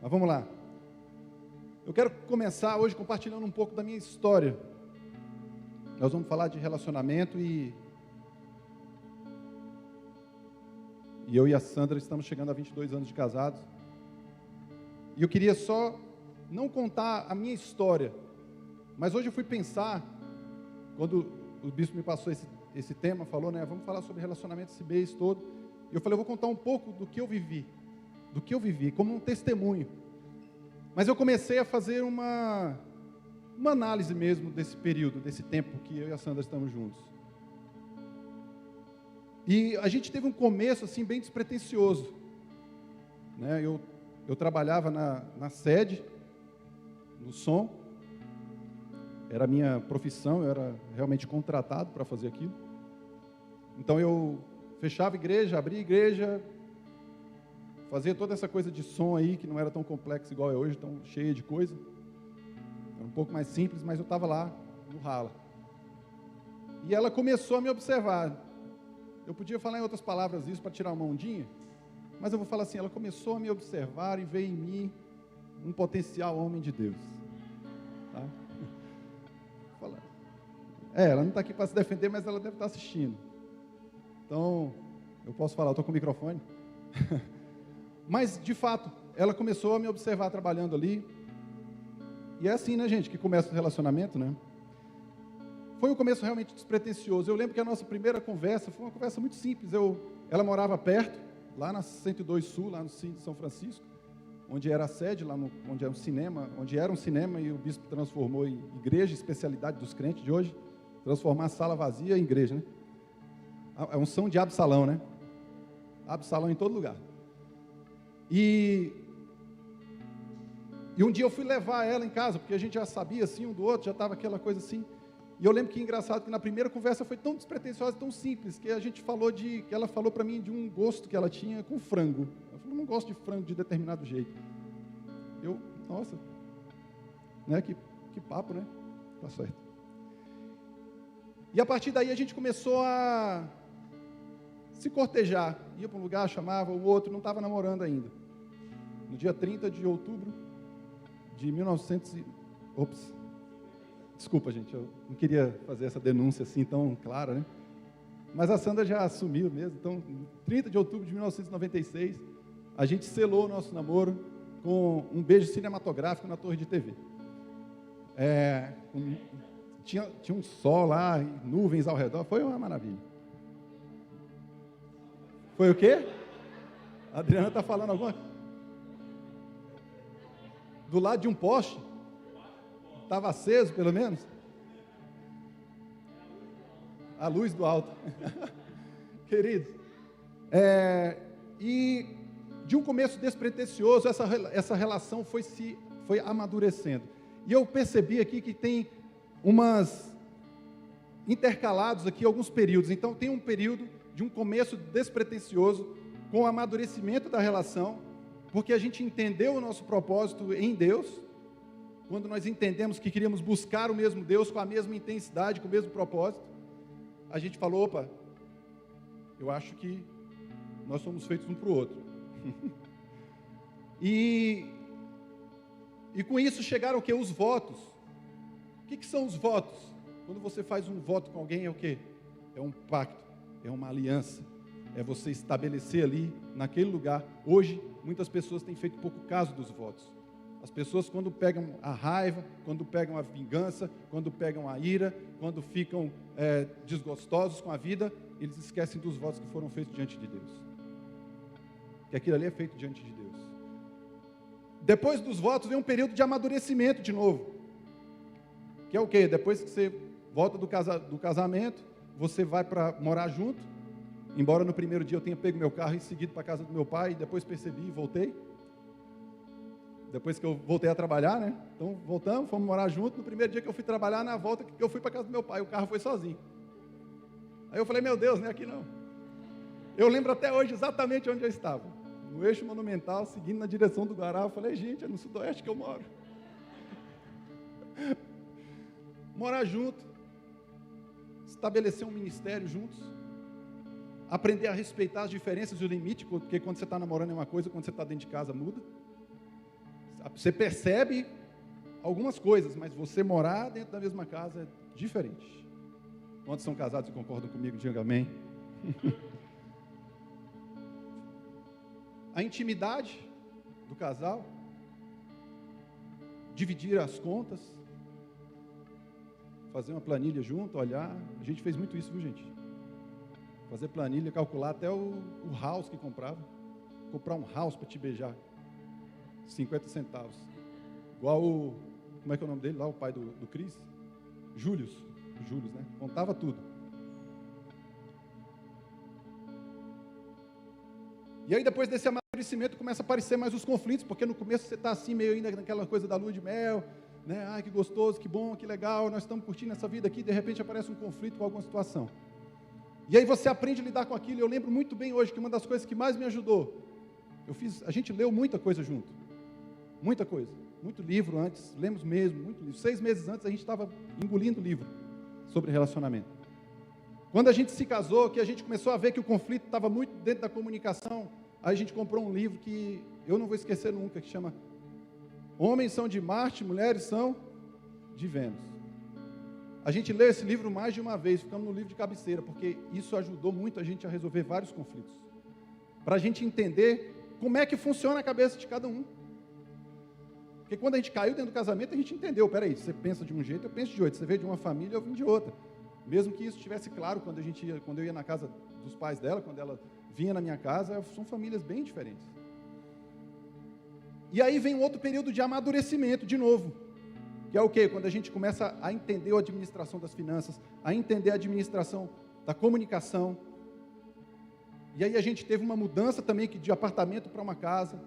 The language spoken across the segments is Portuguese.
Mas vamos lá. Eu quero começar hoje compartilhando um pouco da minha história. Nós vamos falar de relacionamento e eu e a Sandra estamos chegando a 22 anos de casados. E eu queria só não contar a minha história, mas hoje eu fui pensar, quando o bispo me passou esse tema, falou, né, vamos falar sobre relacionamento esse mês todo, e eu falei, eu vou contar um pouco do que eu vivi, como um testemunho. Mas eu comecei a fazer uma análise mesmo desse período, desse tempo que eu e a Sandra estamos juntos. E a gente teve um começo assim bem despretensioso, né? Eu trabalhava na sede, no som, era a minha profissão, eu era realmente contratado para fazer aquilo. Então eu fechava igreja, abria igreja, fazia toda essa coisa de som aí, que não era tão complexo igual é hoje, tão cheia de coisa. Era um pouco mais simples, mas eu estava lá no rala. E ela começou a me observar. Eu podia falar em outras palavras isso para tirar uma ondinha, mas eu vou falar assim, ela começou a me observar e ver em mim um potencial homem de Deus. Tá? Ela não está aqui para se defender, mas ela deve estar assistindo. Então, eu posso falar, eu estou com o microfone. Mas, de fato, ela começou a me observar trabalhando ali. E é assim, né, gente, que começa o relacionamento, né? Foi um começo realmente despretensioso. Eu lembro que a nossa primeira conversa foi uma conversa muito simples. Ela morava perto, lá na 102 Sul, lá no Cine de São Francisco, onde era a sede, onde era um cinema, e o bispo transformou em igreja, especialidade dos crentes de hoje, transformar a sala vazia em igreja, né? É um som de Absalão, né? Absalão em todo lugar. E um dia eu fui levar ela em casa, porque a gente já sabia assim um do outro, já estava aquela coisa assim. E eu lembro que engraçado que na primeira conversa foi tão despretensiosa, tão simples, que que ela falou para mim de um gosto que ela tinha com frango. Ela falou, não gosto de frango de determinado jeito. Nossa, né, que papo, né? Tá certo. E a partir daí a gente começou a se cortejar. Ia para um lugar, chamava o outro, não estava namorando ainda. No dia 30 de outubro de 1900 Desculpa, gente, eu não queria fazer essa denúncia assim tão clara, né? Mas a Sandra já assumiu mesmo. Então, 30 de outubro de 1996, a gente selou o nosso namoro com um beijo cinematográfico na torre de TV. Tinha um sol lá, nuvens ao redor, foi uma maravilha. Foi o quê? A Adriana está falando alguma coisa? Do lado de um poste? Estava aceso, pelo menos? A luz do alto. Queridos, e de um começo despretensioso, essa relação foi amadurecendo. E eu percebi aqui que tem intercalados aqui alguns períodos. Então tem um período de um começo despretensioso, com o amadurecimento da relação, porque a gente entendeu o nosso propósito em Deus. Quando nós entendemos que queríamos buscar o mesmo Deus com a mesma intensidade, com o mesmo propósito, a gente falou, opa, eu acho que nós somos feitos um para o outro. E com isso chegaram o quê? Os votos. O que são os votos? Quando você faz um voto com alguém, é o quê? É um pacto, é uma aliança, é você estabelecer ali, naquele lugar. Hoje, muitas pessoas têm feito pouco caso dos votos. As pessoas, quando pegam a raiva, quando pegam a vingança, quando pegam a ira, quando ficam desgostosos com a vida, eles esquecem dos votos que foram feitos diante de Deus. Que aquilo ali é feito diante de Deus. Depois dos votos vem um período de amadurecimento de novo. Que é o quê? Depois que você volta do casamento, você vai para morar junto. Embora no primeiro dia eu tenha pego meu carro e seguido para a casa do meu pai, depois percebi e voltei. Depois que eu voltei a trabalhar, né? Então voltamos, fomos morar junto. No primeiro dia que eu fui trabalhar, na volta eu fui para a casa do meu pai, o carro foi sozinho. Aí eu falei, meu Deus, não é aqui não. Eu lembro até hoje exatamente onde eu estava. No eixo monumental, seguindo na direção do Guará. Eu falei, gente, é no sudoeste que eu moro. Morar junto, estabelecer um ministério juntos, aprender a respeitar as diferenças e o limite, porque quando você está namorando é uma coisa, quando você está dentro de casa muda. Você percebe algumas coisas, mas você morar dentro da mesma casa é diferente. Quantos são casados e concordam comigo? Diga amém. A intimidade do casal, dividir as contas, fazer uma planilha junto, olhar. A gente fez muito isso, viu, gente? Fazer planilha, calcular até o house que comprava. Comprar um house para te beijar. 50 centavos. Igual o... Como é que é o nome dele lá? O pai do Cris? Július, né? Contava tudo. E aí depois desse amadurecimento começa a aparecer mais os conflitos, porque no começo você está assim, meio ainda naquela coisa da lua de mel, né? Ai, que gostoso, que bom, que legal, nós estamos curtindo essa vida aqui, de repente aparece um conflito com alguma situação. E aí você aprende a lidar com aquilo. Eu lembro muito bem hoje que uma das coisas que mais me ajudou, a gente leu muita coisa junto, muita coisa, muito livro antes, lemos mesmo, muito livro. 6 meses antes a gente estava engolindo livro sobre relacionamento. Quando a gente se casou, que a gente começou a ver que o conflito estava muito dentro da comunicação, aí a gente comprou um livro que eu não vou esquecer nunca, que chama Homens são de Marte, Mulheres são de Vênus. A gente leu esse livro mais de uma vez, ficamos no livro de cabeceira, porque isso ajudou muito a gente a resolver vários conflitos. Para a gente entender como é que funciona a cabeça de cada um. Porque quando a gente caiu dentro do casamento, a gente entendeu, peraí, você pensa de um jeito, eu penso de outro, você veio de uma família, eu vim de outra. Mesmo que isso estivesse claro quando eu ia na casa dos pais dela, quando ela vinha na minha casa, são famílias bem diferentes. E aí vem um outro período de amadurecimento, de novo, que é o quê? Quando a gente começa a entender a administração das finanças, a entender a administração da comunicação. E aí a gente teve uma mudança também de apartamento para uma casa,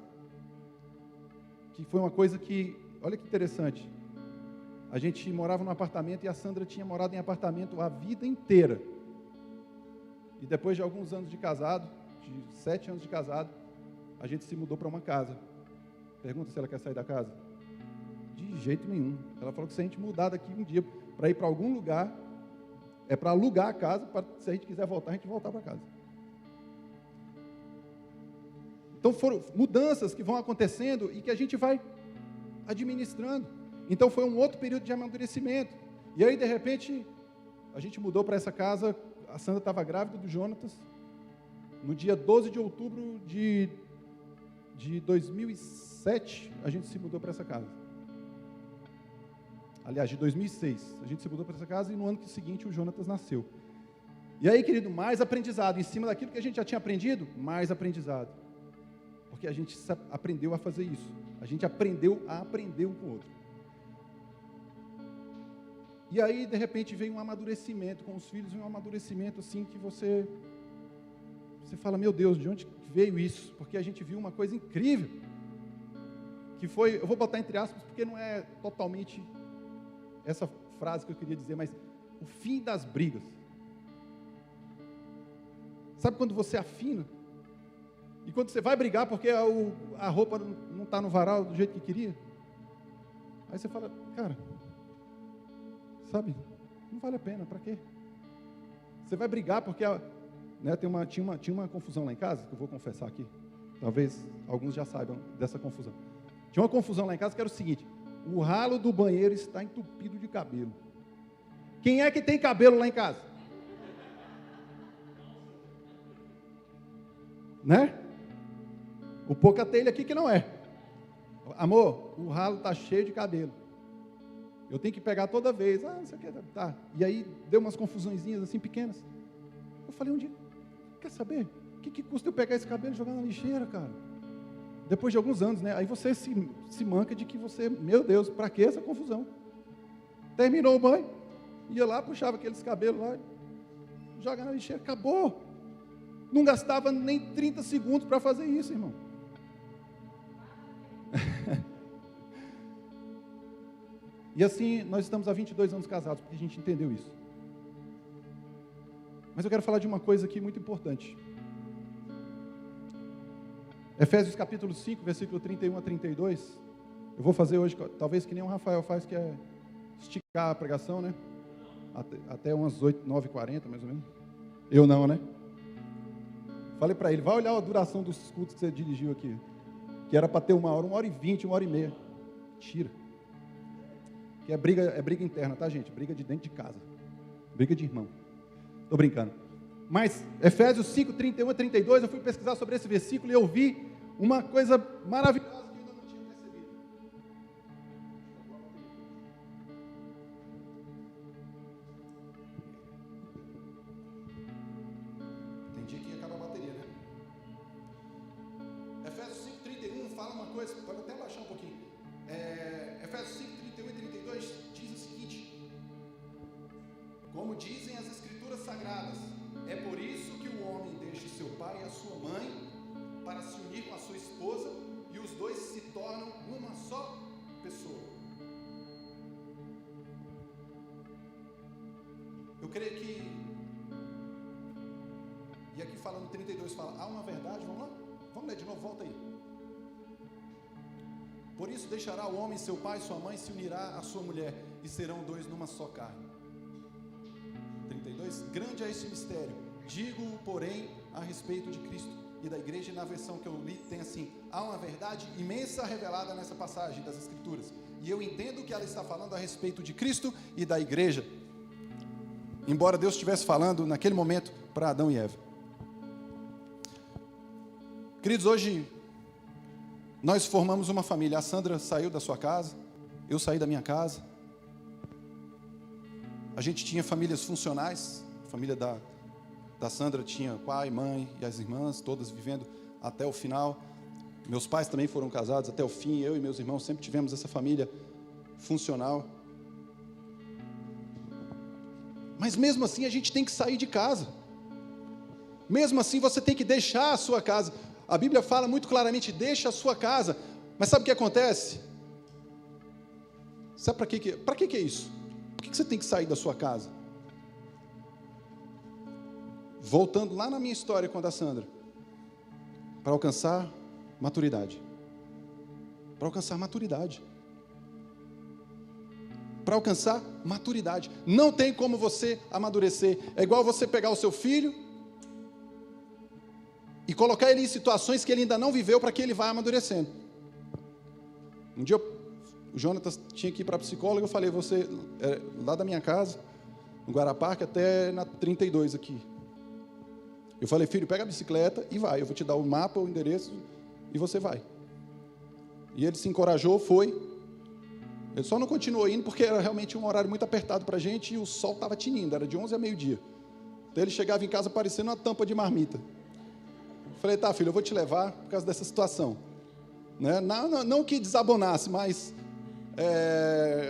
que foi uma coisa que, olha que interessante, a gente morava num apartamento e a Sandra tinha morado em apartamento a vida inteira. E depois de alguns anos de casado, de 7 anos de casado, a gente se mudou para uma casa. Pergunta se ela quer sair da casa. De jeito nenhum. Ela falou que se a gente mudar daqui um dia para ir para algum lugar, é para alugar a casa, para se a gente quiser voltar, a gente voltar para casa. Então foram mudanças que vão acontecendo e que a gente vai administrando. Então foi um outro período de amadurecimento. E aí, de repente, a gente mudou para essa casa, a Sandra estava grávida do Jonatas, no dia 12 de outubro de 2007, a gente se mudou para essa casa. Aliás, de 2006, a gente se mudou para essa casa e no ano seguinte o Jonatas nasceu. E aí, querido, mais aprendizado, em cima daquilo que a gente já tinha aprendido, mais aprendizado. Porque a gente aprendeu a fazer isso, a gente aprendeu a aprender um com o outro. E aí, de repente, vem um amadurecimento com os filhos, vem um amadurecimento assim que você fala, meu Deus, de onde veio isso? Porque a gente viu uma coisa incrível, que foi, eu vou botar entre aspas, porque não é totalmente essa frase que eu queria dizer, mas o fim das brigas. Sabe quando você afina? E quando você vai brigar porque a roupa não está no varal do jeito que queria? Aí você fala, cara, sabe, não vale a pena, para quê? Você vai brigar porque né, tinha uma confusão lá em casa, que eu vou confessar aqui, talvez alguns já saibam dessa confusão. Tinha uma confusão lá em casa que era o seguinte, o ralo do banheiro está entupido de cabelo. Quem é que tem cabelo lá em casa? Né? O pouca telha aqui que não é. Amor, o ralo está cheio de cabelo. Eu tenho que pegar toda vez. Ah, não sei o que, tá. E aí deu umas confusõezinhas assim pequenas. Eu falei um dia, quer saber? O que custa eu pegar esse cabelo e jogar na lixeira, cara? Depois de alguns anos, né? Aí você se manca de que você, meu Deus, para que essa confusão? Terminou o banho, ia lá, puxava aqueles cabelos lá, joga na lixeira, acabou. Não gastava nem 30 segundos para fazer isso, irmão. E assim, nós estamos há 22 anos casados, porque a gente entendeu isso. Mas eu quero falar de uma coisa aqui muito importante. Efésios capítulo 5, versículo 31 a 32. Eu vou fazer hoje, talvez que nem o Rafael faz, que é esticar a pregação, né? Até umas 8, 9h40, mais ou menos. Eu não, né? Falei para ele, vai olhar a duração dos cultos que você dirigiu aqui. Que era para ter 1 hora, 1h20, 1h30. Mentira. Que é briga interna, tá, gente? Briga de dentro de casa. Briga de irmão. Estou brincando. Mas Efésios 5, 31 a 32, eu fui pesquisar sobre esse versículo e eu vi uma coisa maravilhosa que eu ainda não tinha percebido. Entendi que ia acabar a bateria, né? Efésios 5, 31 fala uma coisa, pode até baixar um pouquinho. Efésios 5, 31 e 32 diz o seguinte: como dizem as Escrituras Sagradas, é por isso que o homem deixa seu pai e a sua mãe para se unir com a sua esposa, e os dois se tornam uma só pessoa. Eu creio que, e aqui falando 32 fala, há uma verdade, vamos lá? Vamos ler de novo, volta aí. Por isso deixará o homem seu pai e sua mãe, se unirá à sua mulher, e serão dois numa só carne. 32, grande é esse mistério, digo, porém, a respeito de Cristo e da igreja. Na versão que eu li tem assim, há uma verdade imensa revelada nessa passagem das Escrituras, e eu entendo que ela está falando a respeito de Cristo e da igreja, embora Deus estivesse falando naquele momento para Adão e Eva. Queridos, hoje nós formamos uma família. A Sandra saiu da sua casa, eu saí da minha casa. A gente tinha famílias funcionais. A família da Sandra tinha pai, mãe e as irmãs, todas vivendo até o final. Meus pais também foram casados até o fim. Eu e meus irmãos sempre tivemos essa família funcional. Mas mesmo assim a gente tem que sair de casa. Mesmo assim você tem que deixar a sua casa. A Bíblia fala muito claramente, deixa a sua casa. Mas sabe o que acontece? Sabe para que é isso? Por que você tem que sair da sua casa? Voltando lá na minha história com a da Sandra, para alcançar maturidade. Para alcançar maturidade. Para alcançar maturidade. Não tem como você amadurecer. É igual você pegar o seu filho e colocar ele em situações que ele ainda não viveu, para que ele vá amadurecendo. Um dia o Jonatas tinha que ir para a psicóloga, eu falei, você, lá da minha casa, no Guaraparque, até na 32 aqui. Eu falei, filho, pega a bicicleta e vai, eu vou te dar o mapa, o endereço, e você vai. E ele se encorajou, foi. Ele só não continuou indo, porque era realmente um horário muito apertado para a gente, e o sol estava tinindo, era de 11 a meio-dia. Então ele chegava em casa parecendo uma tampa de marmita. Eu falei, tá, filho, eu vou te levar por causa dessa situação. Né? Não que desabonasse, mas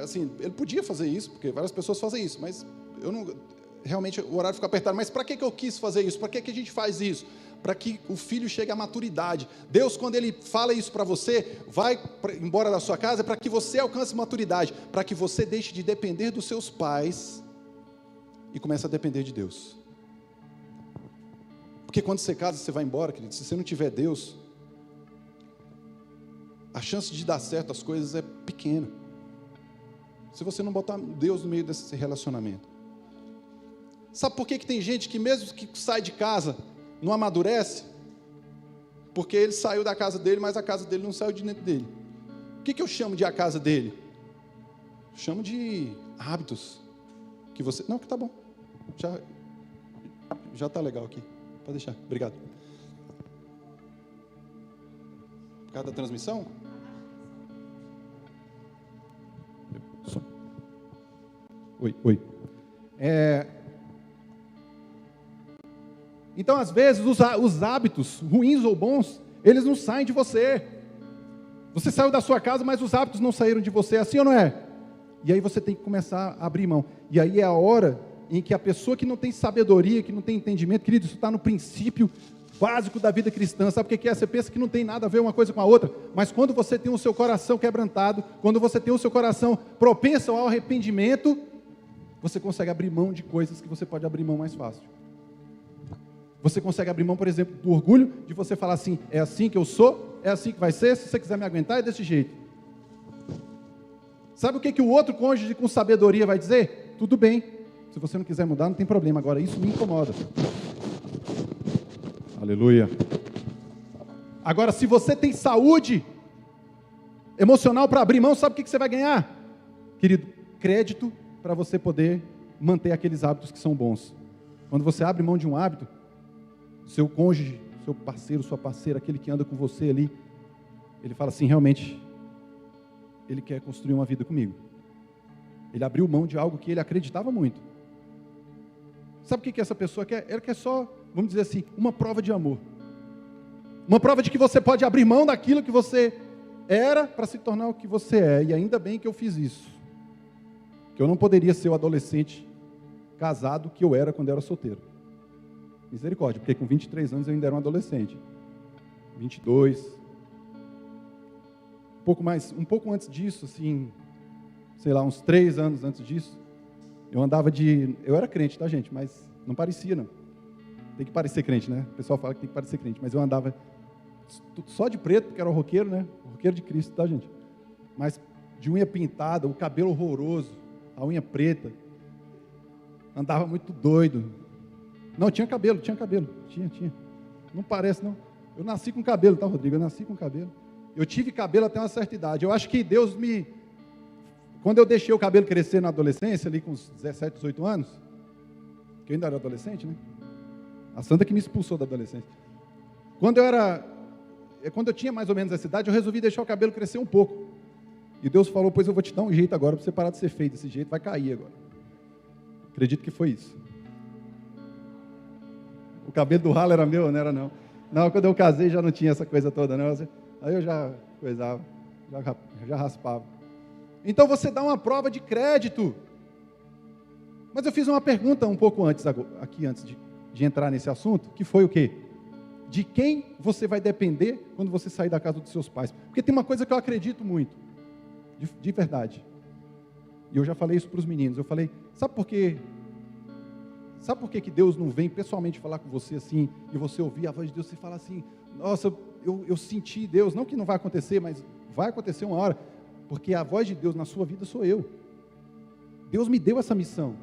assim, ele podia fazer isso, porque várias pessoas fazem isso, mas eu não, realmente o horário fica apertado. Mas para que eu quis fazer isso? Para que a gente faz isso? Para que o filho chegue à maturidade. Deus, quando Ele fala isso para você, vai embora da sua casa, para que você alcance maturidade, para que você deixe de depender dos seus pais e comece a depender de Deus. Porque quando você casa, você vai embora, querido, se você não tiver Deus, a chance de dar certo as coisas é pequena. Se você não botar Deus no meio desse relacionamento. Sabe por que tem gente que mesmo que sai de casa, não amadurece? Porque ele saiu da casa dele, mas a casa dele não saiu de dentro dele. O que eu chamo de a casa dele? Eu chamo de hábitos. Que você... Não, que tá bom. Já tá legal aqui. Pode deixar. Obrigado. Por causa da transmissão? Oi. Então, às vezes, os hábitos, ruins ou bons, eles não saem de você. Você saiu da sua casa, mas os hábitos não saíram de você, assim ou não é? E aí você tem que começar a abrir mão. E aí é a hora em que a pessoa que não tem sabedoria, que não tem entendimento, querido, isso está no princípio básico da vida cristã. Sabe o que é? Você pensa que não tem nada a ver uma coisa com a outra, mas quando você tem o seu coração quebrantado, quando você tem o seu coração propenso ao arrependimento, você consegue abrir mão de coisas que você pode abrir mão mais fácil. Você consegue abrir mão, por exemplo, do orgulho, de você falar assim, é assim que eu sou, é assim que vai ser, se você quiser me aguentar, é desse jeito. Sabe o que o outro cônjuge com sabedoria vai dizer? Tudo bem, se você não quiser mudar, não tem problema, agora isso me incomoda. Aleluia. Agora, se você tem saúde emocional para abrir mão, sabe o que você vai ganhar? Querido, crédito para você poder manter aqueles hábitos que são bons. Quando você abre mão de um hábito, seu cônjuge, seu parceiro, sua parceira, aquele que anda com você ali, ele fala assim, realmente, ele quer construir uma vida comigo. Ele abriu mão de algo que ele acreditava muito. Sabe o que essa pessoa quer? Ela quer só, vamos dizer assim, uma prova de amor. Uma prova de que você pode abrir mão daquilo que você era para se tornar o que você é. E ainda bem que eu fiz isso. Que eu não poderia ser o adolescente casado que eu era quando eu era solteiro. Misericórdia, porque com 23 anos eu ainda era um adolescente. 22. Um pouco antes disso, assim, sei lá, uns 3 anos antes disso, eu era crente, tá, gente? Mas não parecia, não. Tem que parecer crente, né? O pessoal fala que tem que parecer crente, mas eu andava só de preto, porque era o roqueiro, né? O roqueiro de Cristo, tá, gente? Mas de unha pintada, o cabelo horroroso, a unha preta. Andava muito doido. Não, tinha cabelo. Tinha. Não parece, não. Eu nasci com cabelo, tá, Rodrigo? Eu nasci com cabelo. Eu tive cabelo até uma certa idade. Eu acho que Deus Quando eu deixei o cabelo crescer na adolescência, ali com uns 17, 18 anos, que eu ainda era adolescente, né? A Sandra que me expulsou da adolescência. Quando eu tinha mais ou menos essa idade, eu resolvi deixar o cabelo crescer um pouco. E Deus falou, pois eu vou te dar um jeito agora, para você parar de ser feio desse jeito, vai cair agora. Acredito que foi isso. O cabelo do ralo era meu, não era não. Não, quando eu casei já não tinha essa coisa toda, não. Aí eu já coisava, já raspava. Então você dá uma prova de crédito. Mas eu fiz uma pergunta um pouco antes, antes de entrar nesse assunto, que foi o quê? De quem você vai depender quando você sair da casa dos seus pais? Porque tem uma coisa que eu acredito muito, de verdade. E eu já falei isso para os meninos. Eu falei, sabe por quê? Sabe por que Deus não vem pessoalmente falar com você assim, e você ouvir a voz de Deus e falar assim, nossa, eu senti Deus, não que não vai acontecer, mas vai acontecer uma hora, porque a voz de Deus na sua vida sou eu. Deus me deu essa missão.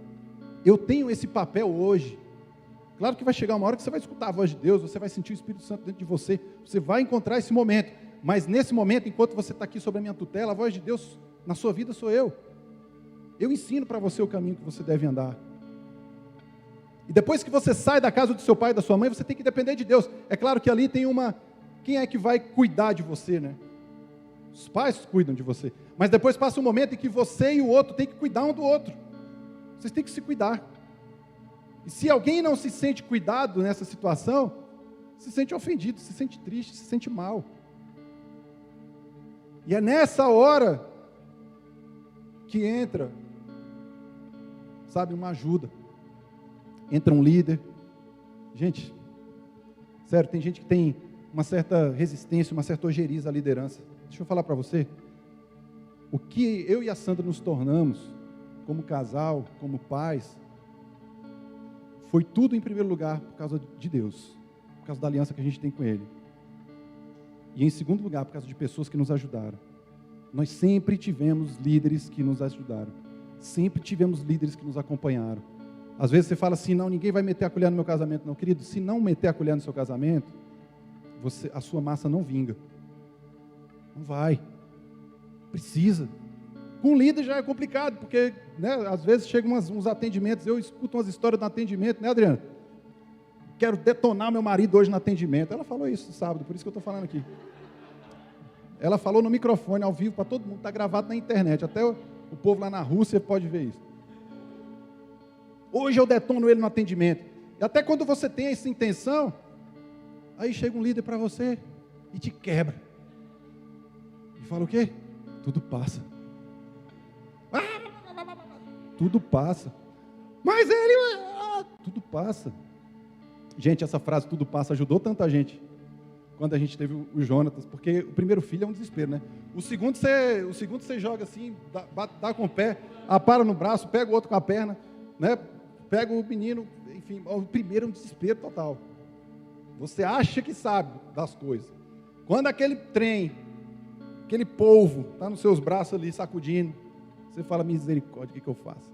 Eu tenho esse papel hoje. Claro que vai chegar uma hora que você vai escutar a voz de Deus, você vai sentir o Espírito Santo dentro de você, você vai encontrar esse momento, mas nesse momento, enquanto você está aqui sob a minha tutela, a voz de Deus na sua vida sou eu. Eu ensino para você o caminho que você deve andar. E depois que você sai da casa do seu pai e da sua mãe, você tem que depender de Deus. É claro que ali tem quem é que vai cuidar de você, né? Os pais cuidam de você. Mas depois passa um momento em que você e o outro tem que cuidar um do outro. Vocês têm que se cuidar. E se alguém não se sente cuidado nessa situação, se sente ofendido, se sente triste, se sente mal. E é nessa hora que entra, sabe, uma ajuda. Entra um líder. Gente, sério, tem gente que tem uma certa resistência, uma certa ojeriza à liderança. Deixa eu falar para você. O que eu e a Sandra nos tornamos, como casal, como pais, foi tudo em primeiro lugar por causa de Deus, por causa da aliança que a gente tem com Ele. E em segundo lugar, por causa de pessoas que nos ajudaram. Nós sempre tivemos líderes que nos ajudaram. Sempre tivemos líderes que nos acompanharam. Às vezes você fala assim, não, ninguém vai meter a colher no meu casamento. Não, querido, se não meter a colher no seu casamento, a sua massa não vinga. Não vai. Precisa. Com líder já é complicado, porque, né, às vezes chegam uns atendimentos, eu escuto umas histórias do atendimento, né, Adriana? Quero detonar meu marido hoje no atendimento. Ela falou isso sábado, por isso que eu estou falando aqui. Ela falou no microfone, ao vivo, para todo mundo, está gravado na internet. Até o povo lá na Rússia pode ver isso. Hoje eu detono ele no atendimento. E até quando você tem essa intenção, aí chega um líder para você e te quebra. E fala o quê? Tudo passa. Tudo passa. Mas ele... tudo passa. Gente, essa frase, tudo passa, ajudou tanta gente. Quando a gente teve o Jonatas, porque o primeiro filho é um desespero, né? O segundo você joga assim, dá com o pé, apara no braço, pega o outro com a perna, né? Pega o menino, enfim, o primeiro é um desespero total. Você acha que sabe das coisas. Quando aquele trem, aquele polvo, está nos seus braços ali sacudindo, você fala, misericórdia, o que eu faço?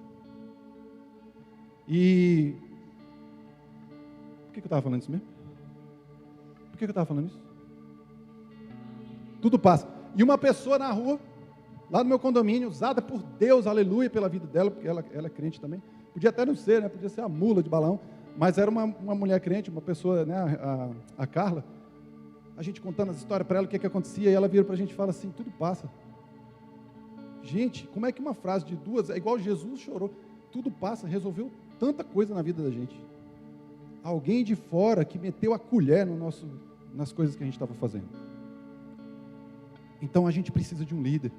E... por que eu estava falando isso mesmo? Por que eu estava falando isso? Tudo passa. e uma pessoa na rua, lá no meu condomínio, usada por Deus, aleluia, pela vida dela, porque ela é crente também. Podia até não ser, né? Podia ser a mula de balão, mas era uma mulher crente, uma pessoa, né? A Carla. A gente contando as histórias para ela, o que acontecia, e ela vira para a gente e fala assim: tudo passa. Gente, como é que uma frase de duas, é igual Jesus chorou, tudo passa, resolveu tanta coisa na vida da gente. Alguém de fora que meteu a colher nas coisas que a gente estava fazendo. Então a gente precisa de um líder.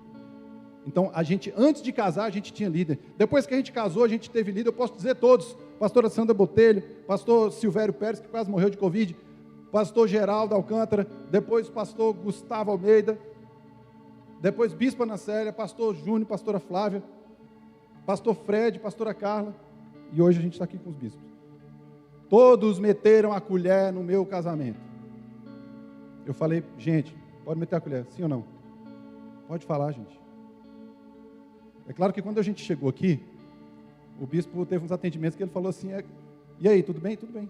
Então a gente, antes de casar, a gente tinha líder. Depois que a gente casou, a gente teve líder. Eu posso dizer todos: pastora Sandra Botelho, pastor Silvério Pérez, que quase morreu de Covid, pastor Geraldo Alcântara, depois pastor Gustavo Almeida, depois bispa Ana Célia, pastor Júnior, pastora Flávia, pastor Fred, pastora Carla, e hoje a gente está aqui com os bispos. Todos meteram a colher no meu casamento. Eu falei: gente, pode meter a colher, sim ou não? Pode falar, gente. É claro que quando a gente chegou aqui, o bispo teve uns atendimentos que ele falou assim: e aí, tudo bem? Tudo bem.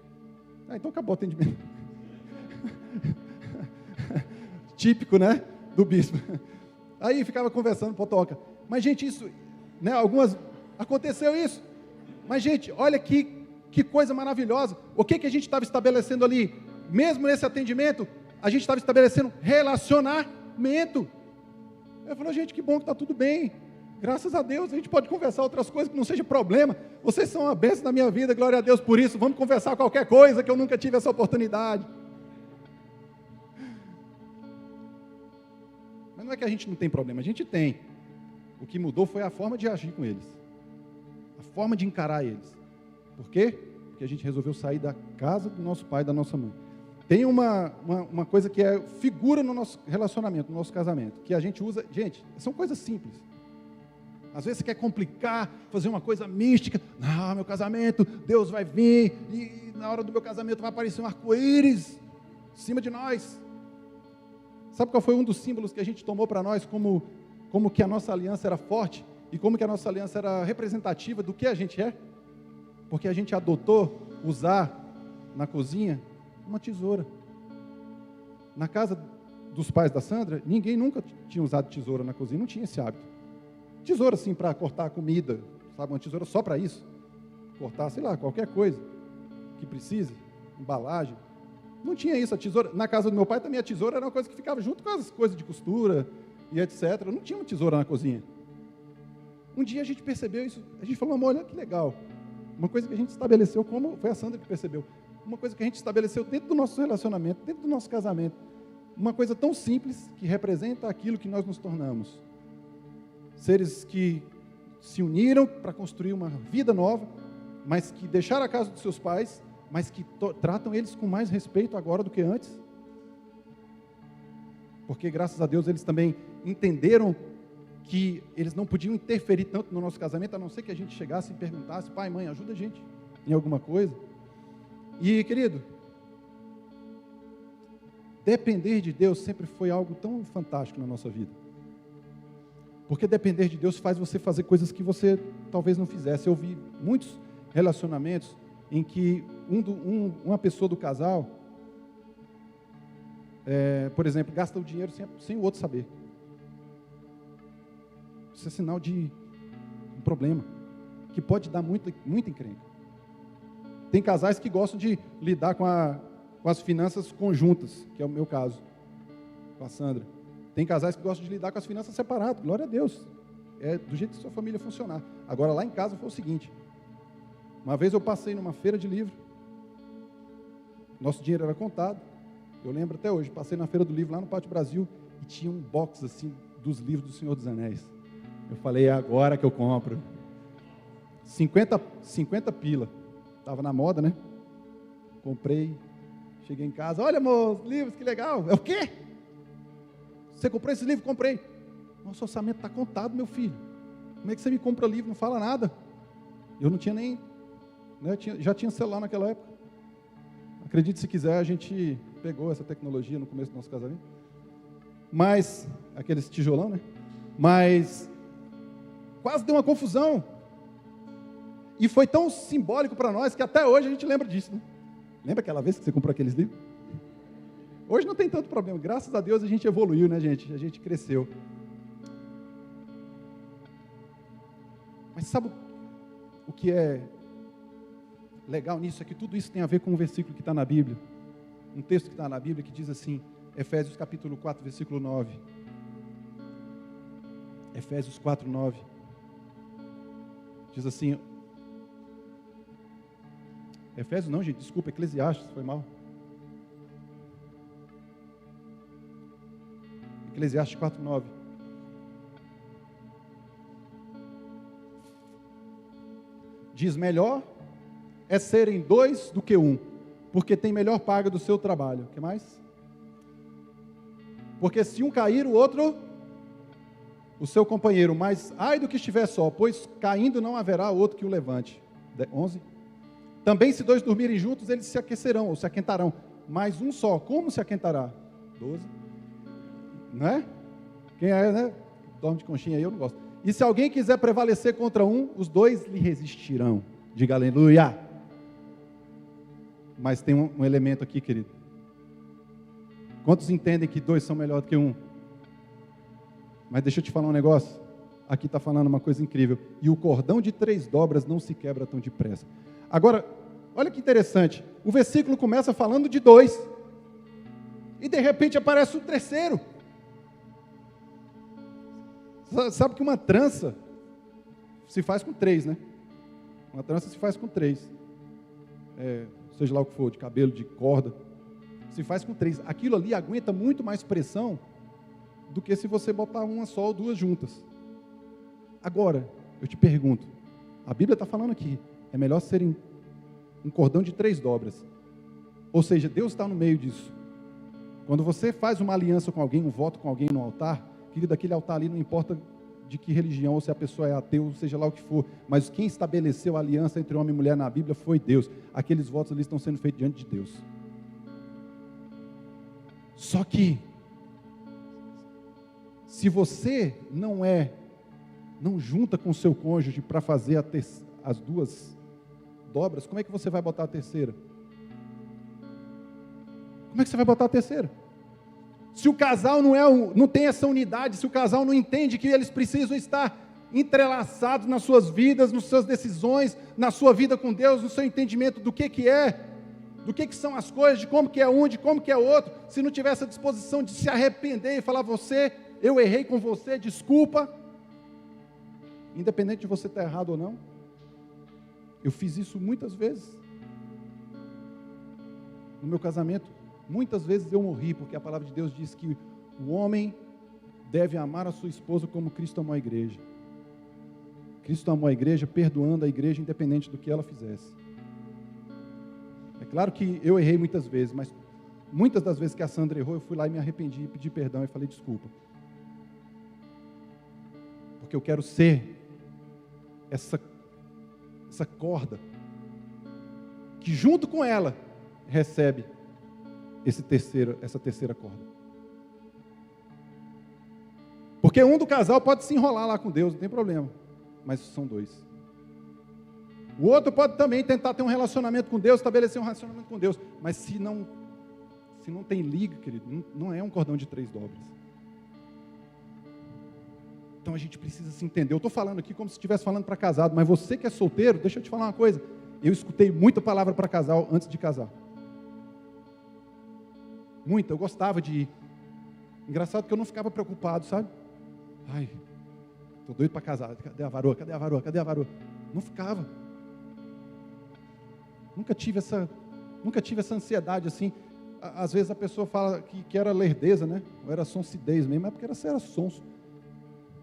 Ah, então acabou o atendimento. Típico, né, do bispo. Aí ficava conversando, potoca. Mas, gente, isso, né, aconteceu isso. Mas, gente, olha que coisa maravilhosa. O que a gente estava estabelecendo ali? Mesmo nesse atendimento, a gente estava estabelecendo relacionamento. Eu falei: gente, que bom que está tudo bem. Graças a Deus, a gente pode conversar outras coisas que não seja problema. Vocês são uma bênção na minha vida, glória a Deus por isso. Vamos conversar qualquer coisa, que eu nunca tive essa oportunidade. Mas não é que a gente não tem problema, a gente tem. O que mudou foi a forma de agir com eles. A forma de encarar eles. Por quê? Porque a gente resolveu sair da casa do nosso pai e da nossa mãe. Tem uma coisa que é figura no nosso relacionamento, no nosso casamento, que a gente usa. Gente, são coisas simples. Às vezes você quer complicar, fazer uma coisa mística. Não, meu casamento, Deus vai vir, e na hora do meu casamento vai aparecer um arco-íris em cima de nós. Sabe qual foi um dos símbolos que a gente tomou para nós, como que a nossa aliança era forte, e como que a nossa aliança era representativa do que a gente é? Porque a gente adotou usar na cozinha uma tesoura. Na casa dos pais da Sandra, ninguém nunca tinha usado tesoura na cozinha, não tinha esse hábito. Tesoura assim para cortar a comida, sabe, uma tesoura só para isso. Cortar, sei lá, qualquer coisa que precise, embalagem. Não tinha isso, a tesoura. Na casa do meu pai também a tesoura era uma coisa que ficava junto com as coisas de costura e etc. Não tinha uma tesoura na cozinha. Um dia a gente percebeu isso, a gente falou: amor, olha que legal. Uma coisa que a gente estabeleceu, como foi a Sandra que percebeu, uma coisa que a gente estabeleceu dentro do nosso relacionamento, dentro do nosso casamento. Uma coisa tão simples que representa aquilo que nós nos tornamos. Seres que se uniram para construir uma vida nova, mas que deixaram a casa dos seus pais, mas que tratam eles com mais respeito agora do que antes. Porque, graças a Deus, eles também entenderam que eles não podiam interferir tanto no nosso casamento, a não ser que a gente chegasse e perguntasse: pai, mãe, ajuda a gente em alguma coisa. E, querido, depender de Deus sempre foi algo tão fantástico na nossa vida. Porque depender de Deus faz você fazer coisas que você talvez não fizesse. Eu vi muitos relacionamentos em que uma pessoa do casal, por exemplo, gasta o dinheiro sem o outro saber. Isso é sinal de um problema, que pode dar muita encrenca. Tem casais que gostam de lidar com as finanças conjuntas, que é o meu caso, com a Sandra. Tem casais que gostam de lidar com as finanças separadas, glória a Deus. É do jeito que sua família funcionar. Agora, lá em casa foi o seguinte: uma vez eu passei numa feira de livro, nosso dinheiro era contado, eu lembro até hoje, passei na feira do livro lá no Pátio Brasil, e tinha um box assim, dos livros do Senhor dos Anéis. Eu falei: é agora que eu compro. 50 pila, estava na moda, né? Comprei, cheguei em casa: olha, amor, os livros, que legal. É o quê? Você comprou esse livro? Comprei. Nosso orçamento está contado, meu filho. Como é que você me compra livro? Não fala nada. Eu não tinha nem... né, já tinha celular naquela época. Acredite se quiser, a gente pegou essa tecnologia no começo do nosso casamento. Mas, aqueles tijolão, né? Mas, quase deu uma confusão. E foi tão simbólico para nós que até hoje a gente lembra disso, né? Lembra aquela vez que você comprou aqueles livros? Hoje não tem tanto problema. Graças a Deus a gente evoluiu, né, gente? A gente cresceu. Mas sabe o que é legal nisso? É que tudo isso tem a ver com um versículo que está na Bíblia. Um texto que está na Bíblia que diz assim, Efésios capítulo 4, versículo 9. Efésios 4, 9. Diz assim... Efésios não, gente, desculpa, Eclesiastes, foi mal. Eclesiastes 4, 9. Diz, melhor é serem dois do que um, porque tem melhor paga do seu trabalho. O que mais? Porque se um cair, o outro, o seu companheiro, mas ai do que estiver só, pois caindo não haverá outro que o levante. 11. Também se dois dormirem juntos, eles se aquecerão, ou se aquentarão, mas um só, como se aquentará? 12. Não é? Quem é, né? Dorme de conchinha aí, eu não gosto. E se alguém quiser prevalecer contra um, os dois lhe resistirão. Diga aleluia. Mas tem um elemento aqui, querido. Quantos entendem que dois são melhor do que um? Mas deixa eu te falar um negócio. Aqui está falando uma coisa incrível. E o cordão de 3 dobras não se quebra tão depressa. Agora, olha que interessante. O versículo começa falando de 2. E de repente aparece o terceiro. Sabe que uma trança se faz com 3, né? Uma trança se faz com 3. Seja lá o que for, de cabelo, de corda. Se faz com 3. Aquilo ali aguenta muito mais pressão do que se você botar uma só ou 2 juntas. Agora, eu te pergunto, a Bíblia está falando aqui, é melhor serem um cordão de 3 dobras. Ou seja, Deus está no meio disso. Quando você faz uma aliança com alguém, um voto com alguém no altar, querido, aquele altar ali não importa de que religião, ou se a pessoa é ateu, seja lá o que for, mas quem estabeleceu a aliança entre homem e mulher na Bíblia foi Deus. Aqueles votos ali estão sendo feitos diante de Deus. Só que, se você não junta com o seu cônjuge para fazer as 2 dobras, como é que você vai botar a terceira? Como é que você vai botar a terceira? Se o casal não tem essa unidade, se o casal não entende que eles precisam estar entrelaçados nas suas vidas, nas suas decisões, na sua vida com Deus, no seu entendimento do que é, do que são as coisas, de como que é um, de como que é outro, se não tiver essa disposição de se arrepender e falar, eu errei com você, desculpa, independente de você estar errado ou não, eu fiz isso muitas vezes, no meu casamento, muitas vezes eu morri, porque a palavra de Deus diz que o homem deve amar a sua esposa como Cristo amou a igreja. Cristo amou a igreja, perdoando a igreja, independente do que ela fizesse. É claro que eu errei muitas vezes, mas muitas das vezes que a Sandra errou, eu fui lá e me arrependi, pedi perdão e falei desculpa. Porque eu quero ser essa corda que junto com ela recebe essa terceira corda. Porque um do casal pode se enrolar lá com Deus, não tem problema, mas são 2. O outro pode também tentar ter um relacionamento com Deus, estabelecer um relacionamento com Deus, mas se não tem liga, querido, não é um cordão de 3 dobras. Então a gente precisa se entender. Eu estou falando aqui como se estivesse falando para casado, mas você que é solteiro, deixa eu te falar uma coisa, eu escutei muita palavra para casal antes de casar. Muita, eu gostava de ir. Engraçado que eu não ficava preocupado, sabe? Ai, estou doido para casar. Cadê a varoa? Cadê a varoa? Cadê a varoa? Não ficava. Nunca tive essa ansiedade assim. Às vezes a pessoa fala que era lerdeza, né? Ou era sonsidez mesmo, é porque era sonso.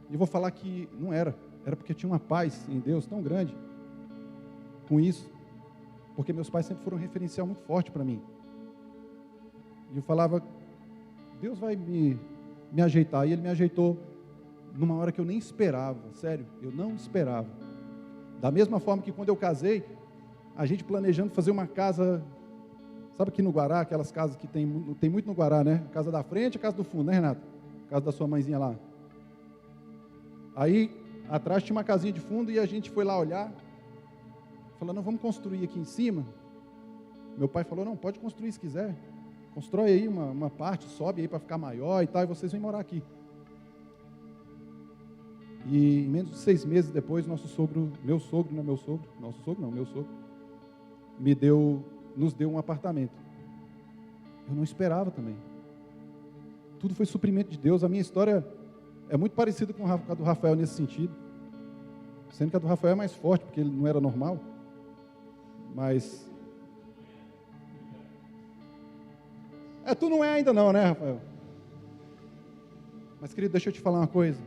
E vou falar que não era. Era porque tinha uma paz em Deus tão grande com isso. Porque meus pais sempre foram um referencial muito forte para mim. E eu falava, Deus vai me ajeitar. E Ele me ajeitou numa hora que eu nem esperava. Sério, eu não esperava. Da mesma forma que quando eu casei, a gente planejando fazer uma casa, sabe aqui no Guará, aquelas casas que tem muito no Guará, né? A casa da frente e a casa do fundo, né, Renato? A casa da sua mãezinha lá. Aí, atrás tinha uma casinha de fundo e a gente foi lá olhar. Falou, não, vamos construir aqui em cima. Meu pai falou, não, pode construir se quiser. constrói aí uma parte, sobe aí para ficar maior e tal, e vocês vêm morar aqui. E em menos de 6 meses depois, meu sogro, nos deu um apartamento. Eu não esperava também. Tudo foi suprimento de Deus. A minha história é muito parecida com a do Rafael nesse sentido. Sendo que a do Rafael é mais forte, porque ele não era normal. Mas... tu não é ainda não, né, Rafael? Mas, querido, deixa eu te falar uma coisa.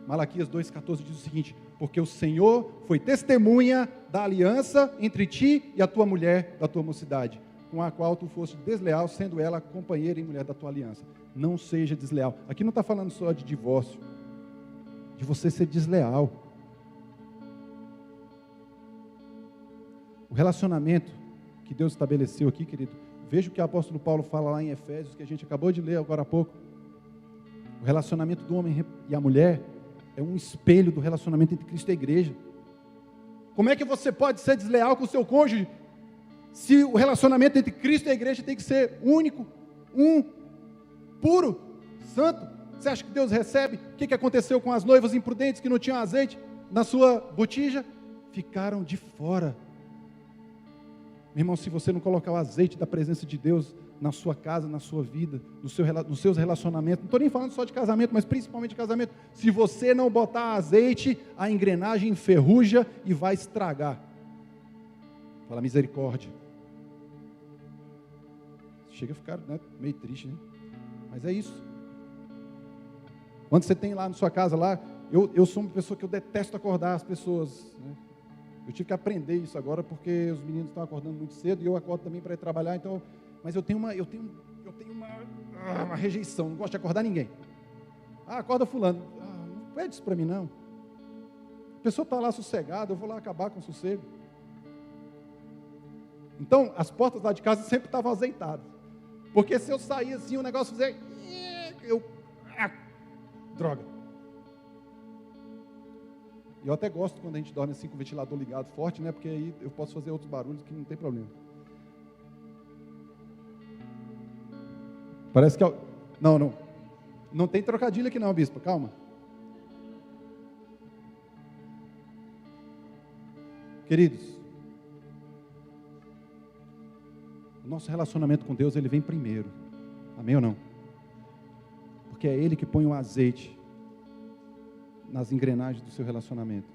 Malaquias 2,14 diz o seguinte: porque o Senhor foi testemunha da aliança entre ti e a tua mulher da tua mocidade, com a qual tu foste desleal, sendo ela companheira e mulher da tua aliança. Não seja desleal. Aqui não está falando só de divórcio, de você ser desleal. O relacionamento que Deus estabeleceu aqui, querido, veja o que o apóstolo Paulo fala lá em Efésios, que a gente acabou de ler agora há pouco. O relacionamento do homem e a mulher é um espelho do relacionamento entre Cristo e a igreja. Como é que você pode ser desleal com o seu cônjuge, se o relacionamento entre Cristo e a igreja tem que ser único, puro, santo? Você acha que Deus recebe? O que aconteceu com as noivas imprudentes que não tinham azeite na sua botija? Ficaram de fora. Meu irmão, se você não colocar o azeite da presença de Deus na sua casa, na sua vida, nos seus relacionamentos, não estou nem falando só de casamento, mas principalmente de casamento, se você não botar azeite, a engrenagem enferruja e vai estragar. Fala misericórdia. Chega a ficar, né, meio triste, né? Mas é isso. Quando você tem lá na sua casa, lá, eu sou uma pessoa que eu detesto acordar as pessoas, né? Eu tive que aprender isso agora, porque os meninos estão acordando muito cedo e eu acordo também para ir trabalhar, então, mas eu tenho uma rejeição, não gosto de acordar ninguém. Acorda fulano. Não pede isso para mim, não. A pessoa está lá sossegada, eu vou lá acabar com o sossego. Então, as portas lá de casa sempre estavam azeitadas. Porque se eu sair assim, o negócio fizer... droga. Eu até gosto quando a gente dorme assim com o ventilador ligado forte, né? Porque aí eu posso fazer outros barulhos que não tem problema. Parece que... Não tem trocadilho aqui não, bispo, calma. Queridos, o nosso relacionamento com Deus, ele vem primeiro. Amém ou não? Porque é Ele que põe o azeite nas engrenagens do seu relacionamento.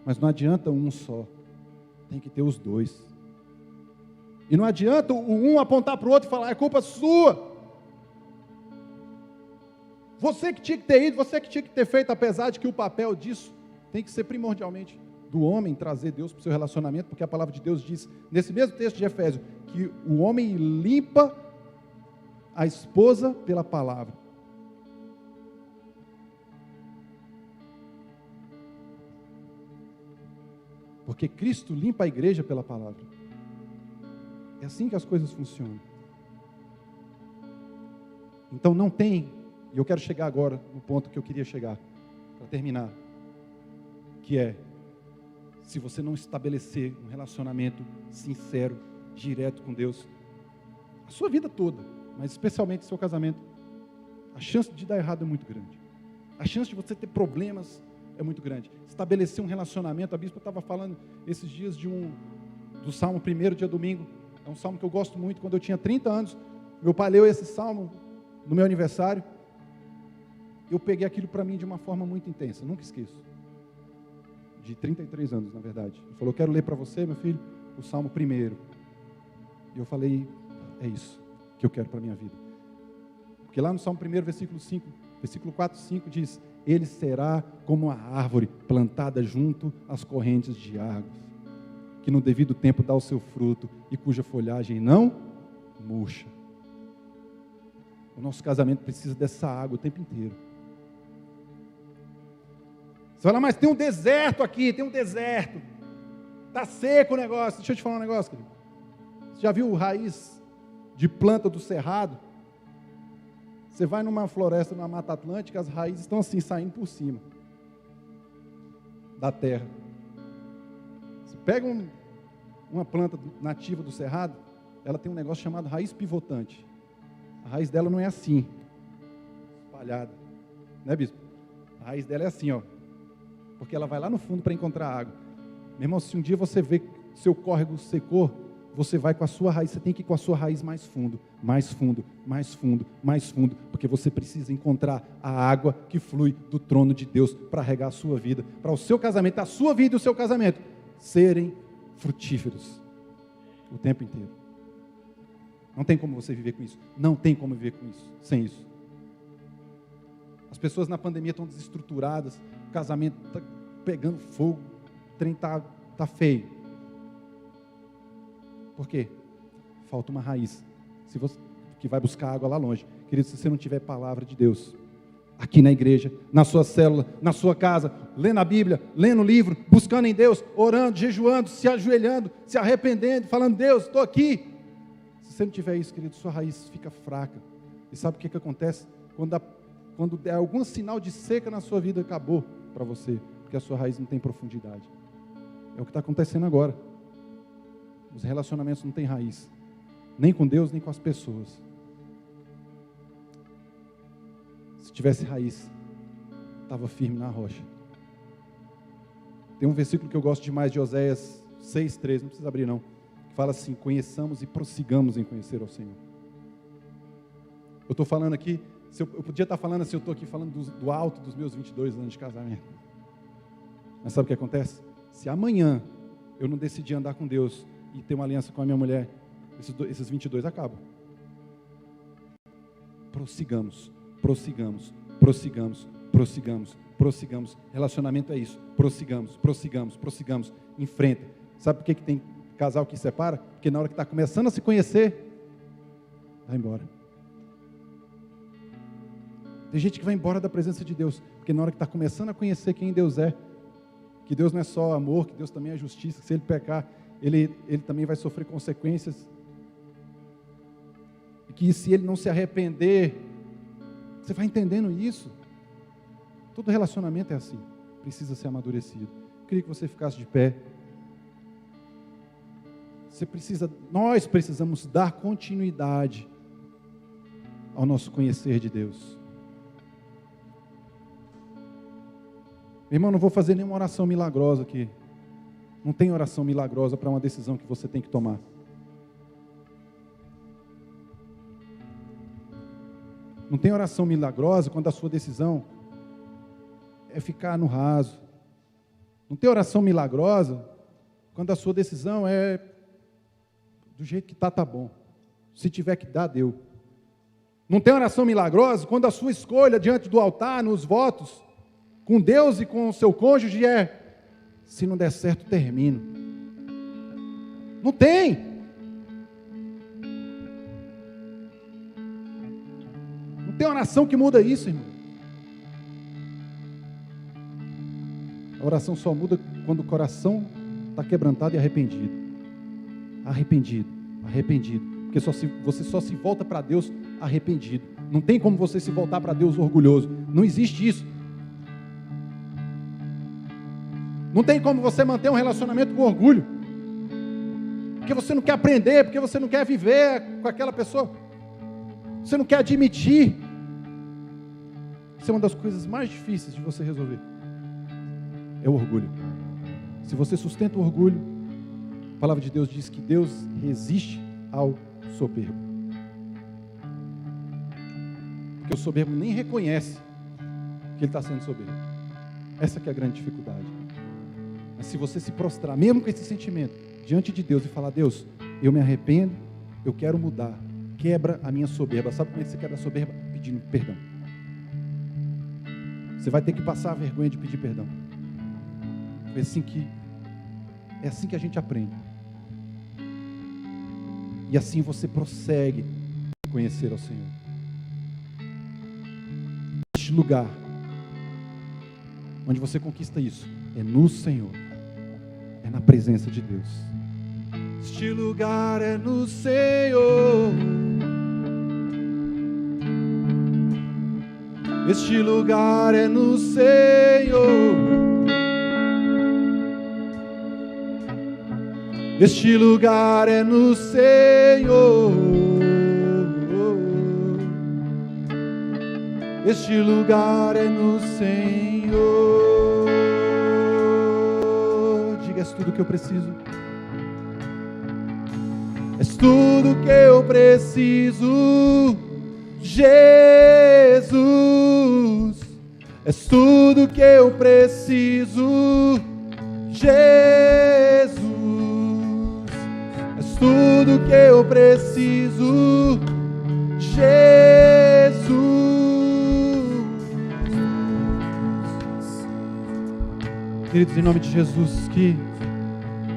Mas não adianta um só, tem que ter os dois. E não adianta o um apontar para o outro e falar: é culpa sua. Você que tinha que ter ido, você que tinha que ter feito, apesar de que o papel disso tem que ser primordialmente do homem, trazer Deus para o seu relacionamento, porque a palavra de Deus diz, nesse mesmo texto de Efésios, que o homem limpa a esposa pela palavra. Porque Cristo limpa a igreja pela palavra. É assim que as coisas funcionam. Então não tem, e eu quero chegar agora no ponto que eu queria chegar, para terminar, que é, se você não estabelecer um relacionamento sincero, direto com Deus, a sua vida toda, mas especialmente o seu casamento, a chance de dar errado é muito grande. A chance de você ter problemas é muito grande. Estabelecer um relacionamento, a bispa estava falando esses dias do Salmo 1 dia domingo, é um salmo que eu gosto muito. Quando eu tinha 30 anos, meu pai leu esse salmo no meu aniversário, eu peguei aquilo para mim de uma forma muito intensa, nunca esqueço, de 33 anos na verdade. Ele falou: eu quero ler para você, meu filho, o Salmo 1. E eu falei: é isso que eu quero para a minha vida. Porque lá no Salmo 1, versículo 4, 5 diz: ele será como a árvore plantada junto às correntes de águas, que no devido tempo dá o seu fruto e cuja folhagem não murcha. O nosso casamento precisa dessa água o tempo inteiro. Você fala: mas tem um deserto aqui, tem um deserto. Está seco o negócio. Deixa eu te falar um negócio, querido. Você já viu raiz de planta do cerrado? Você vai numa floresta, numa mata atlântica, as raízes estão assim, saindo por cima da terra. Você pega uma planta nativa do cerrado, ela tem um negócio chamado raiz pivotante. A raiz dela não é assim, espalhada, né, bispo? A raiz dela é assim, ó, porque ela vai lá no fundo para encontrar água. Meu irmão, se um dia você vê que seu córrego secou, você vai com a sua raiz, você tem que ir com a sua raiz mais fundo, mais fundo, mais fundo, mais fundo, porque você precisa encontrar a água que flui do trono de Deus para regar a sua vida, para o seu casamento, a sua vida e o seu casamento serem frutíferos o tempo inteiro. Não tem como você viver com isso, não tem como viver com isso, sem isso. As pessoas na pandemia estão desestruturadas, o casamento está pegando fogo, o trem está feio. Por quê? Falta uma raiz. Se você, que vai buscar água lá longe. Querido, se você não tiver palavra de Deus, aqui na igreja, na sua célula, na sua casa, lendo a Bíblia, lendo o livro, buscando em Deus, orando, jejuando, se ajoelhando, se arrependendo, falando, Deus, estou aqui. Se você não tiver isso, querido, sua raiz fica fraca. E sabe o que acontece? Quando der algum sinal de seca na sua vida, acabou para você, porque a sua raiz não tem profundidade. É o que está acontecendo agora. Os relacionamentos não têm raiz, nem com Deus, nem com as pessoas. Se tivesse raiz, estava firme na rocha. Tem um versículo que eu gosto demais de Oséias 6:3, não precisa abrir não, que fala assim, conheçamos e prossigamos em conhecer ao Senhor. Eu estou falando aqui, eu podia estar falando assim, eu estou aqui falando do alto dos meus 22 anos de casamento. Mas sabe o que acontece? Se amanhã eu não decidir andar com Deus e ter uma aliança com a minha mulher, esses 22 acabam. Prossigamos, prossigamos, prossigamos, prossigamos, prossigamos. Relacionamento é isso, prossigamos, prossigamos, prossigamos, enfrenta. Sabe por que tem casal que separa? Porque na hora que está começando a se conhecer, vai embora. Tem gente que vai embora da presença de Deus, porque na hora que está começando a conhecer quem Deus é, que Deus não é só amor, que Deus também é justiça, que se ele pecar, ele também vai sofrer consequências, e que se ele não se arrepender, você vai entendendo isso. Todo relacionamento é assim, precisa ser amadurecido. Eu queria que você ficasse de pé. Nós precisamos dar continuidade ao nosso conhecer de Deus. Meu irmão, não vou fazer nenhuma oração milagrosa aqui. Não tem oração milagrosa para uma decisão que você tem que tomar. Não tem oração milagrosa quando a sua decisão é ficar no raso. Não tem oração milagrosa quando a sua decisão é do jeito que tá bom. Se tiver que dar, deu. Não tem oração milagrosa quando a sua escolha diante do altar, nos votos, com Deus e com o seu cônjuge é, se não der certo, termino. Não tem. Não tem oração que muda isso, irmão. A oração só muda quando o coração está quebrantado e arrependido. Arrependido, arrependido. Porque você só se volta para Deus arrependido. Não tem como você se voltar para Deus orgulhoso. Não existe isso. Não tem como você manter um relacionamento com orgulho. Porque você não quer aprender, porque você não quer viver com aquela pessoa. Você não quer admitir. Isso é uma das coisas mais difíceis de você resolver. É o orgulho. Se você sustenta o orgulho, a palavra de Deus diz que Deus resiste ao soberbo. Porque o soberbo nem reconhece que ele está sendo soberbo. Essa que é a grande dificuldade. Mas se você se prostrar, mesmo com esse sentimento, diante de Deus e falar, Deus, eu me arrependo, eu quero mudar, quebra a minha soberba. Sabe como é que você quebra a soberba? Pedindo perdão. Você vai ter que passar a vergonha de pedir perdão. É assim que a gente aprende. E assim você prossegue a conhecer ao Senhor. Este lugar onde você conquista isso é no Senhor. É na presença de Deus. Este lugar é no Senhor. Este lugar é no Senhor. Este lugar é no Senhor. Este lugar é no Senhor. Diga, és tudo que eu preciso. És tudo que eu preciso, Jesus. És tudo que eu preciso, Jesus. És tudo que eu preciso, Jesus. Queridos, em nome de Jesus, que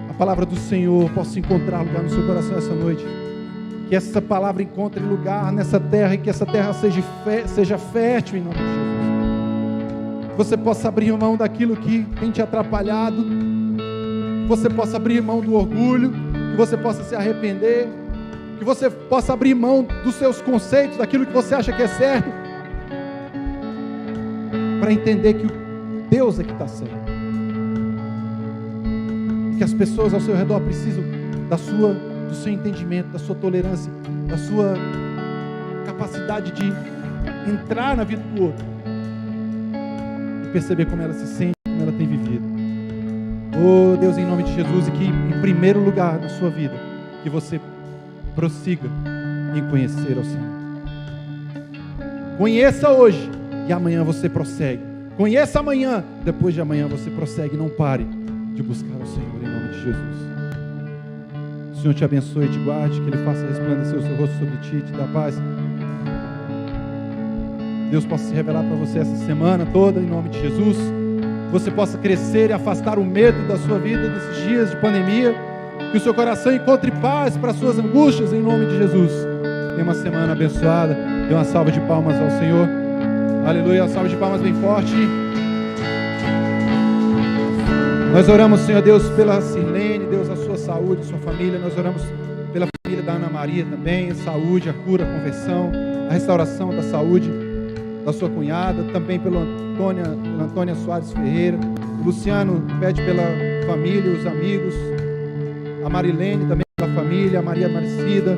a palavra do Senhor possa encontrar lugar no seu coração essa noite. Que essa palavra encontre lugar nessa terra e que essa terra seja fértil em nome de Jesus. Que você possa abrir mão daquilo que tem te atrapalhado. Que você possa abrir mão do orgulho. Que você possa se arrepender. Que você possa abrir mão dos seus conceitos, daquilo que você acha que é certo. Para entender que Deus é que está certo. Que as pessoas ao seu redor precisam do seu entendimento, da sua tolerância, da sua capacidade de entrar na vida do outro e perceber como ela se sente, como ela tem vivido. Oh Deus, em nome de Jesus, e que em primeiro lugar na sua vida, que você prossiga em conhecer ao Senhor. Conheça hoje e amanhã você prossegue. Conheça amanhã, depois de amanhã você prossegue. Não pare de buscar o Senhor em nome de Jesus. O Senhor te abençoe e te guarde, que Ele faça resplandecer o seu rosto sobre ti e te dá paz. Deus possa se revelar para você essa semana toda em nome de Jesus. Que você possa crescer e afastar o medo da sua vida nesses dias de pandemia. Que o seu coração encontre paz para as suas angústias em nome de Jesus. Tenha uma semana abençoada. Dê uma salva de palmas ao Senhor. Aleluia, uma salva de palmas bem forte. Nós oramos, Senhor Deus, pela Sirlene, Deus, a sua saúde, a sua família. Nós oramos pela família da Ana Maria também, a saúde, a cura, a conversão, a restauração da saúde da sua cunhada, também pela Antônia Soares Ferreira. O Luciano pede pela família, os amigos, a Marilene também pela família, a Maria Maricida,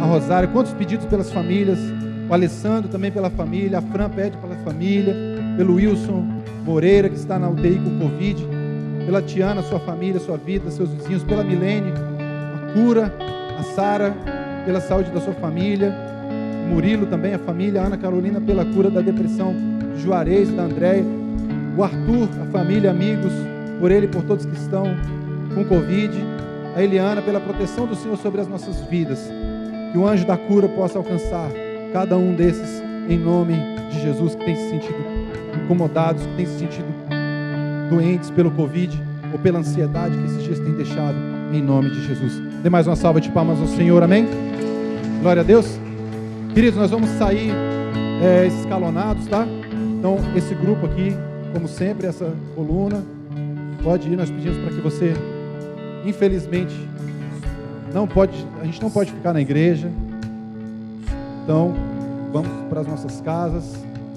a Rosário. Quantos pedidos pelas famílias? O Alessandro também pela família, a Fran pede pela família, pelo Wilson Moreira, que está na UTI com Covid, pela Tiana, sua família, sua vida, seus vizinhos, pela Milene, a cura, a Sara, pela saúde da sua família, o Murilo também, a família, a Ana Carolina, pela cura da depressão de Juarez, da Andréia, o Arthur, a família, amigos, por ele e por todos que estão com Covid, a Eliana, pela proteção do Senhor sobre as nossas vidas, que o anjo da cura possa alcançar cada um desses, em nome de Jesus, que tem se sentido incomodados, que têm se sentido doentes pelo Covid ou pela ansiedade que esses dias têm deixado, em nome de Jesus. Dê mais uma salva de palmas ao Senhor, amém? Glória a Deus. Queridos, nós vamos sair escalonados, tá? Então, esse grupo aqui, como sempre, essa coluna, pode ir, nós pedimos para que você, infelizmente, a gente não pode ficar na igreja, então, vamos para as nossas casas.